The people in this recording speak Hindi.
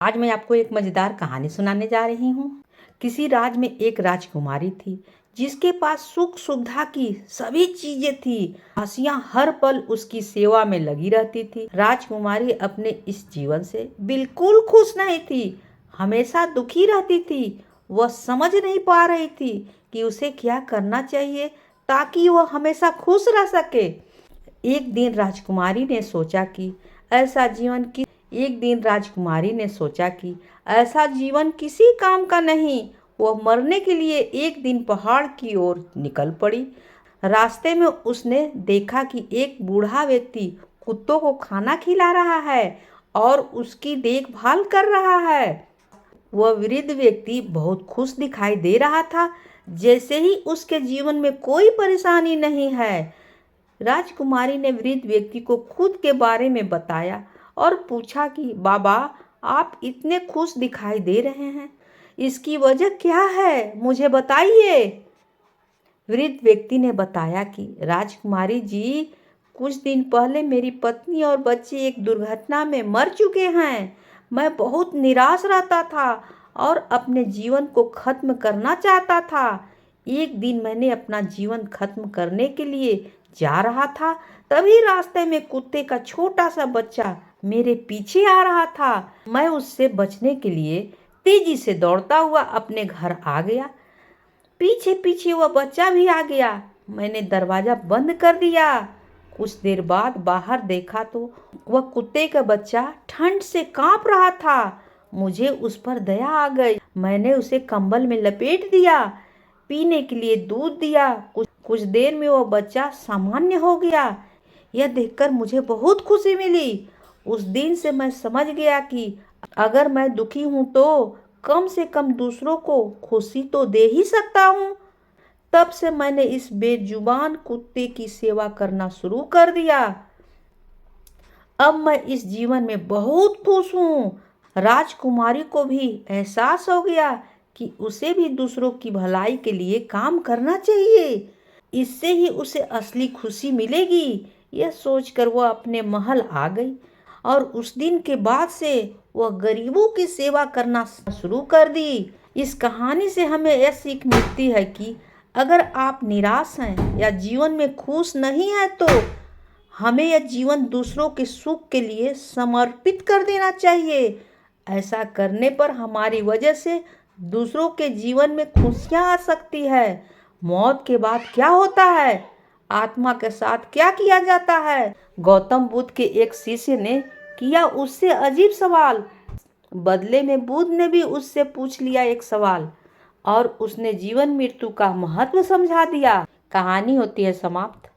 आज मैं आपको एक मजेदार कहानी सुनाने जा रही हूँ। किसी राज्य में एक राजकुमारी थी जिसके पास सुख सुविधा की सभी चीजें थी। दासियां हर पल उसकी सेवा में लगी रहती थी। राजकुमारी अपने इस जीवन से बिल्कुल खुश नहीं थी, हमेशा दुखी रहती थी। वह समझ नहीं पा रही थी कि उसे क्या करना चाहिए ताकि वह हमेशा खुश रह सके। एक दिन राजकुमारी ने सोचा कि ऐसा जीवन कि एक दिन राजकुमारी ने सोचा कि ऐसा जीवन किसी काम का नहीं। वह मरने के लिए एक दिन पहाड़ की ओर निकल पड़ी। रास्ते में उसने देखा कि एक बूढ़ा व्यक्ति कुत्तों को खाना खिला रहा है और उसकी देखभाल कर रहा है। वह वृद्ध व्यक्ति बहुत खुश दिखाई दे रहा था, जैसे ही उसके जीवन में कोई परेशानी नहीं है। राजकुमारी ने वृद्ध व्यक्ति को खुद के बारे में बताया और पूछा कि बाबा, आप इतने खुश दिखाई दे रहे हैं, इसकी वजह क्या है, मुझे बताइए। वृद्ध व्यक्ति ने बताया कि राजकुमारी जी, कुछ दिन पहले मेरी पत्नी और बच्चे एक दुर्घटना में मर चुके हैं। मैं बहुत निराश रहता था और अपने जीवन को खत्म करना चाहता था। एक दिन मैंने अपना जीवन खत्म करने के लिए जा रहा था, तभी रास्ते में कुत्ते का छोटा सा बच्चा मेरे पीछे आ रहा था। मैं उससे बचने के लिए तेजी से दौड़ता हुआ अपने घर आ गया। पीछे पीछे वह बच्चा भी आ गया। मैंने दरवाजा बंद कर दिया। कुछ देर बाद बाहर देखा तो वह कुत्ते का बच्चा ठंड से कांप रहा था। मुझे उस पर दया आ गई। मैंने उसे कंबल में लपेट दिया, पीने के लिए दूध दिया। कुछ देर में वह बच्चा सामान्य हो गया। यह देखकर मुझे बहुत खुशी मिली। उस दिन से मैं समझ गया कि अगर मैं दुखी हूं तो कम से कम दूसरों को खुशी तो दे ही सकता हूं। तब से मैंने इस बेजुबान कुत्ते की सेवा करना शुरू कर दिया। अब मैं इस जीवन में बहुत खुश हूँ। राजकुमारी को भी एहसास हो गया कि उसे भी दूसरों की भलाई के लिए काम करना चाहिए। इससे ही उसे असली खुशी मिलेगी। यह सोचकर वह अपने महल आ गई और उस दिन के बाद से वह गरीबों की सेवा करना शुरू कर दी। इस कहानी से हमें यह सीख मिलती है कि अगर आप निराश हैं या जीवन में खुश नहीं हैं तो हमें यह जीवन दूसरों के सुख के लिए समर्पित कर देना चाहिए। ऐसा करने पर हमारी वजह से दूसरों के जीवन में खुशियां आ सकती है। मौत के बाद क्या होता है? आत्मा के साथ क्या किया जाता है? गौतम बुद्ध के एक शिष्य ने किया उससे अजीब सवाल। बदले में बुद्ध ने भी उससे पूछ लिया एक सवाल और उसने जीवन मृत्यु का महत्व समझा दिया। कहानी होती है समाप्त।